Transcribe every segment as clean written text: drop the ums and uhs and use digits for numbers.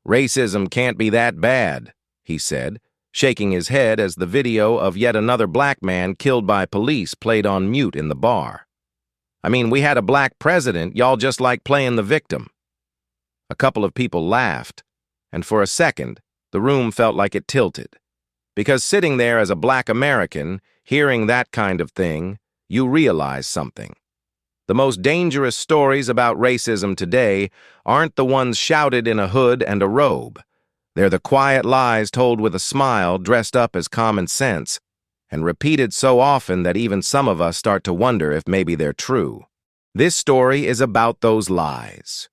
Racism can't be that bad, he said, shaking his head as the video of yet another black man killed by police played on mute in the bar. I mean, we had a black president, y'all just like playing the victim. A couple of people laughed, and for a second, the room felt like it tilted. Because sitting there as a black American, hearing that kind of thing, you realize something. The most dangerous stories about racism today aren't the ones shouted in a hood and a robe. They're the quiet lies told with a smile dressed up as common sense, and repeated so often that even some of us start to wonder if maybe they're true. This story is about those lies.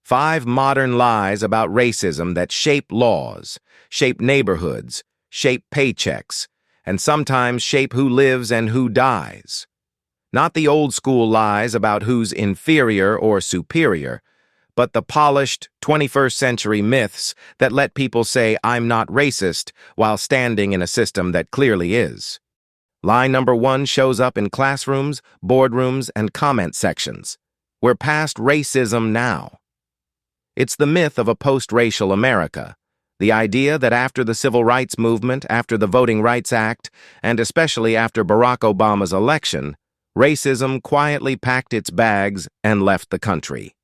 5 modern lies about racism that shape laws, shape neighborhoods, shape paychecks, and sometimes shape who lives and who dies. Not the old-school lies about who's inferior or superior, but the polished 21st-century myths that let people say, "I'm not racist," while standing in a system that clearly is. Lie number 1 shows up in classrooms, boardrooms, and comment sections. We're past racism now. It's the myth of a post-racial America. The idea that after the Civil Rights Movement, after the Voting Rights Act, and especially after Barack Obama's election, racism quietly packed its bags and left the country.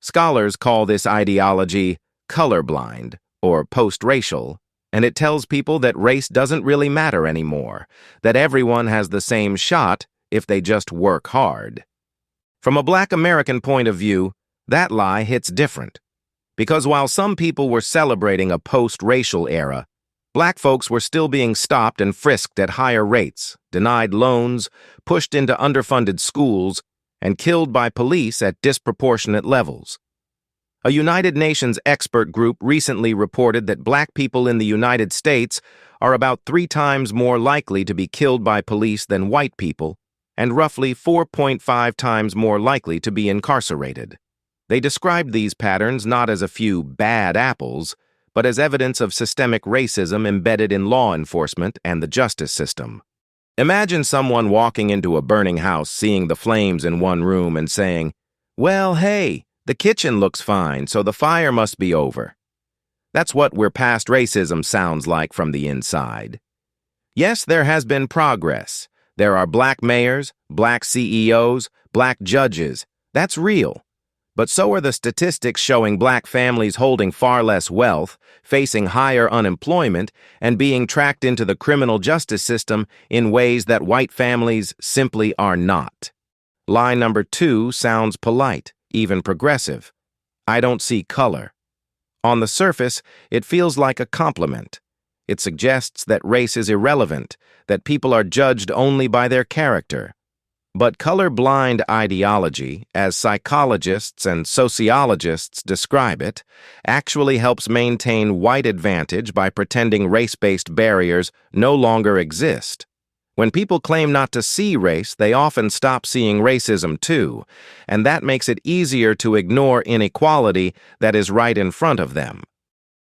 Scholars call this ideology colorblind or post-racial, and it tells people that race doesn't really matter anymore, that everyone has the same shot if they just work hard. From a black American point of view, that lie hits different. Because while some people were celebrating a post-racial era, black folks were still being stopped and frisked at higher rates, denied loans, pushed into underfunded schools, and killed by police at disproportionate levels. A United Nations expert group recently reported that black people in the United States are about 3 times more likely to be killed by police than white people, and roughly 4.5 times more likely to be incarcerated. They described these patterns not as a few bad apples, but as evidence of systemic racism embedded in law enforcement and the justice system. Imagine someone walking into a burning house, seeing the flames in one room and saying, "Well, hey, the kitchen looks fine, so the fire must be over." That's what "we're past racism" sounds like from the inside. Yes, there has been progress. There are black mayors, black CEOs, black judges. That's real. But so are the statistics showing black families holding far less wealth, facing higher unemployment, and being tracked into the criminal justice system in ways that white families simply are not. Lie number 2 sounds polite, even progressive. I don't see color. On the surface, it feels like a compliment. It suggests that race is irrelevant, that people are judged only by their character. But color-blind ideology, as psychologists and sociologists describe it, actually helps maintain white advantage by pretending race-based barriers no longer exist. When people claim not to see race, they often stop seeing racism too, and that makes it easier to ignore inequality that is right in front of them.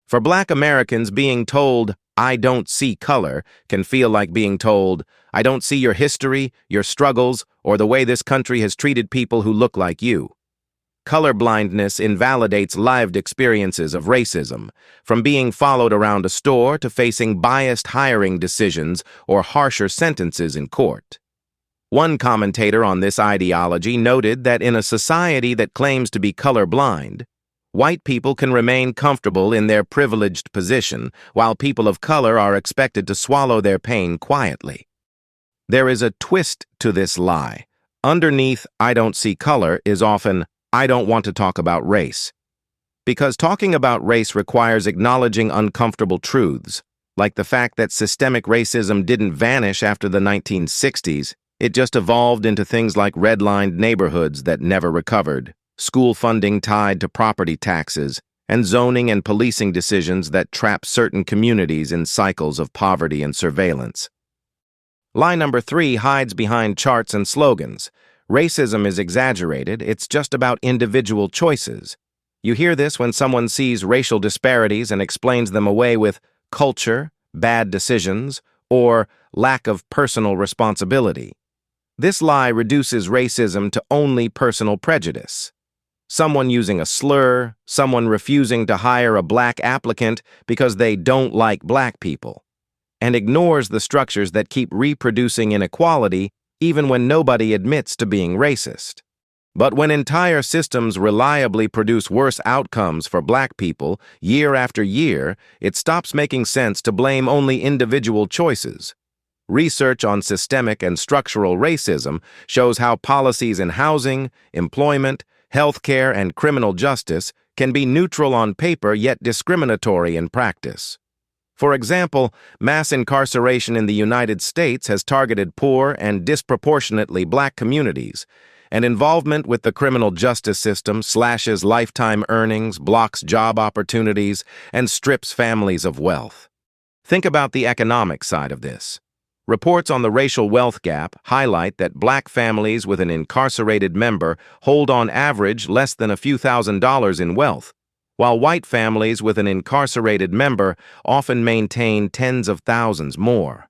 For black Americans, being told, "I don't see color," can feel like being told, "I don't see your history, your struggles, or the way this country has treated people who look like you." Colorblindness invalidates lived experiences of racism, from being followed around a store to facing biased hiring decisions or harsher sentences in court. One commentator on this ideology noted that in a society that claims to be colorblind, white people can remain comfortable in their privileged position, while people of color are expected to swallow their pain quietly. There is a twist to this lie. Underneath "I don't see color" is often "I don't want to talk about race." Because talking about race requires acknowledging uncomfortable truths, like the fact that systemic racism didn't vanish after the 1960s, it just evolved into things like redlined neighborhoods that never recovered, school funding tied to property taxes, and zoning and policing decisions that trap certain communities in cycles of poverty and surveillance. Lie number 3 hides behind charts and slogans. Racism is exaggerated, it's just about individual choices. You hear this when someone sees racial disparities and explains them away with culture, bad decisions, or lack of personal responsibility. This lie reduces racism to only personal prejudice. Someone using a slur, someone refusing to hire a black applicant because they don't like black people, and ignores the structures that keep reproducing inequality even when nobody admits to being racist. But when entire systems reliably produce worse outcomes for black people year after year, it stops making sense to blame only individual choices. Research on systemic and structural racism shows how policies in housing, employment, healthcare, and criminal justice can be neutral on paper yet discriminatory in practice. For example, mass incarceration in the United States has targeted poor and disproportionately black communities, and involvement with the criminal justice system slashes lifetime earnings, blocks job opportunities, and strips families of wealth. Think about the economic side of this. Reports on the racial wealth gap highlight that black families with an incarcerated member hold on average less than a few $1,000s in wealth, while white families with an incarcerated member often maintain tens of thousands more.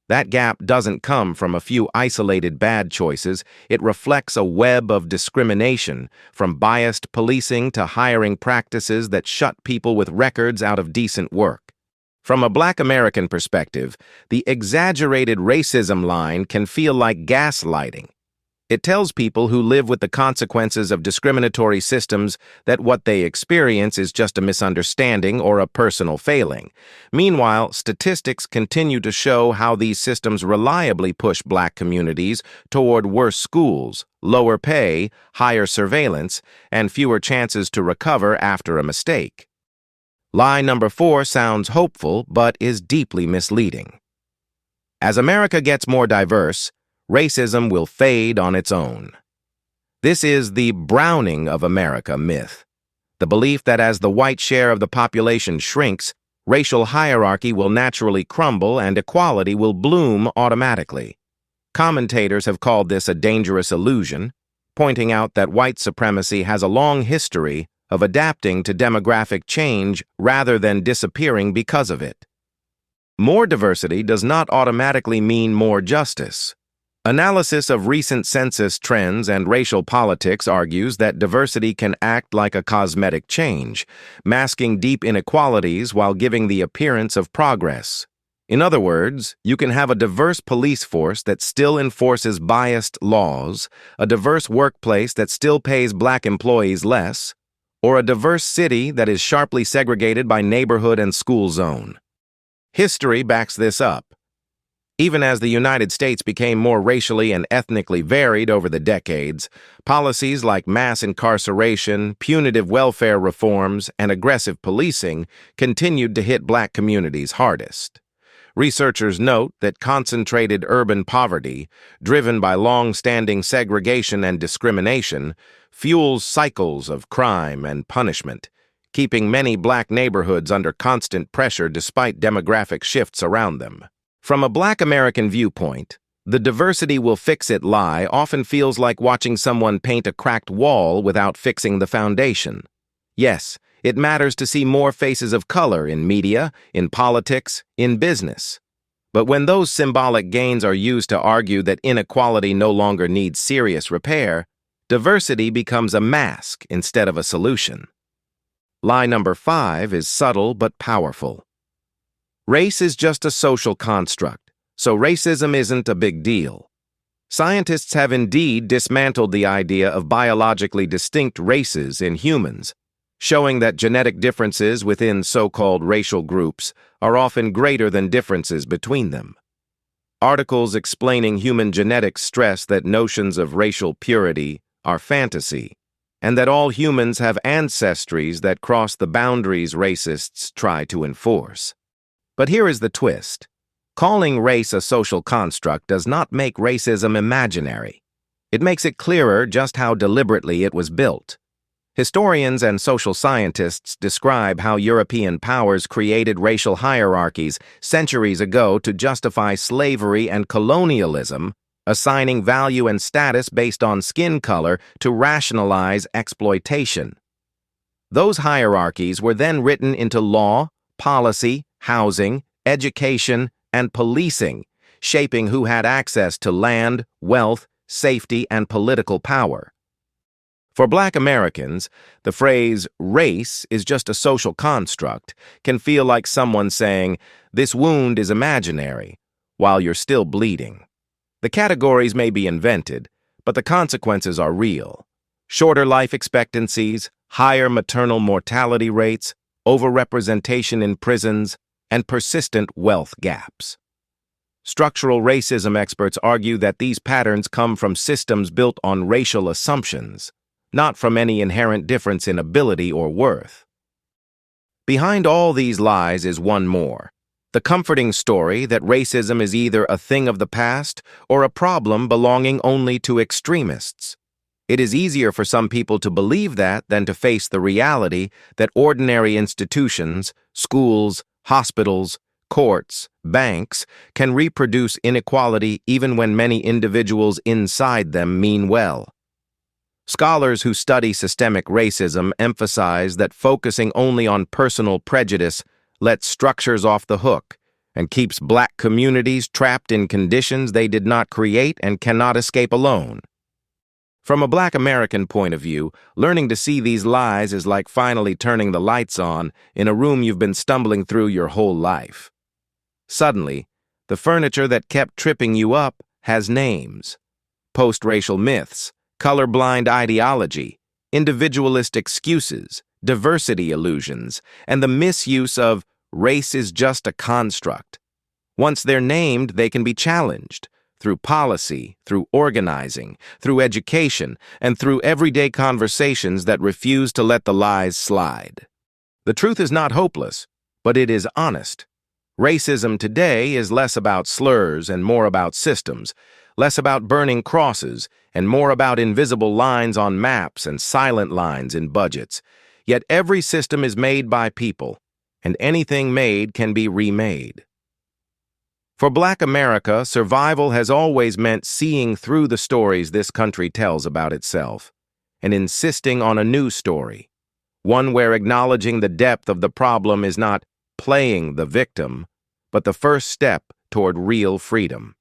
That gap doesn't come from a few isolated bad choices. It reflects a web of discrimination, from biased policing to hiring practices that shut people with records out of decent work. From a Black American perspective, the exaggerated racism line can feel like gaslighting. It tells people who live with the consequences of discriminatory systems that what they experience is just a misunderstanding or a personal failing. Meanwhile, statistics continue to show how these systems reliably push black communities toward worse schools, lower pay, higher surveillance, and fewer chances to recover after a mistake. Lie number 4 sounds hopeful but is deeply misleading. As America gets more diverse, racism will fade on its own. This is the browning of America myth, the belief that as the white share of the population shrinks, racial hierarchy will naturally crumble and equality will bloom automatically. Commentators have called this a dangerous illusion, pointing out that white supremacy has a long history of adapting to demographic change rather than disappearing because of it. More diversity does not automatically mean more justice. Analysis of recent census trends and racial politics argues that diversity can act like a cosmetic change, masking deep inequalities while giving the appearance of progress. In other words, you can have a diverse police force that still enforces biased laws, a diverse workplace that still pays black employees less, or a diverse city that is sharply segregated by neighborhood and school zone. History backs this up. Even as the United States became more racially and ethnically varied over the decades, policies like mass incarceration, punitive welfare reforms, and aggressive policing continued to hit black communities hardest. Researchers note that concentrated urban poverty, driven by long-standing segregation and discrimination, fuels cycles of crime and punishment, keeping many black neighborhoods under constant pressure despite demographic shifts around them. From a Black American viewpoint, the diversity will fix it lie often feels like watching someone paint a cracked wall without fixing the foundation. Yes, it matters to see more faces of color in media, in politics, in business. But when those symbolic gains are used to argue that inequality no longer needs serious repair, diversity becomes a mask instead of a solution. Lie number 5 is subtle but powerful. Race is just a social construct, so racism isn't a big deal. Scientists have indeed dismantled the idea of biologically distinct races in humans, showing that genetic differences within so-called racial groups are often greater than differences between them. Articles explaining human genetics stress that notions of racial purity are fantasy, and that all humans have ancestries that cross the boundaries racists try to enforce. But here is the twist. Calling race a social construct does not make racism imaginary. It makes it clearer just how deliberately it was built. Historians and social scientists describe how European powers created racial hierarchies centuries ago to justify slavery and colonialism, assigning value and status based on skin color to rationalize exploitation. Those hierarchies were then written into law, policy, housing, education, and policing, shaping who had access to land, wealth, safety, and political power. For Black Americans, the phrase race is just a social construct can feel like someone saying, "This wound is imaginary," while you're still bleeding. The categories may be invented, but the consequences are real. Shorter life expectancies, higher maternal mortality rates, overrepresentation in prisons, and persistent wealth gaps. Structural racism experts argue that these patterns come from systems built on racial assumptions, not from any inherent difference in ability or worth. Behind all these lies is one more: the comforting story that racism is either a thing of the past or a problem belonging only to extremists. It is easier for some people to believe that than to face the reality that ordinary institutions, schools, hospitals, courts, banks, can reproduce inequality even when many individuals inside them mean well. Scholars who study systemic racism emphasize that focusing only on personal prejudice lets structures off the hook and keeps Black communities trapped in conditions they did not create and cannot escape alone. From a Black American point of view, learning to see these lies is like finally turning the lights on in a room you've been stumbling through your whole life. Suddenly, the furniture that kept tripping you up has names: post-racial myths, colorblind ideology, individualist excuses, diversity illusions, and the misuse of "race is just a construct." Once they're named, they can be challenged through policy, through organizing, through education, and through everyday conversations that refuse to let the lies slide. The truth is not hopeless, but it is honest. Racism today is less about slurs and more about systems, less about burning crosses and more about invisible lines on maps and silent lines in budgets. Yet every system is made by people, and anything made can be remade. For Black America, survival has always meant seeing through the stories this country tells about itself and insisting on a new story, one where acknowledging the depth of the problem is not playing the victim, but the first step toward real freedom.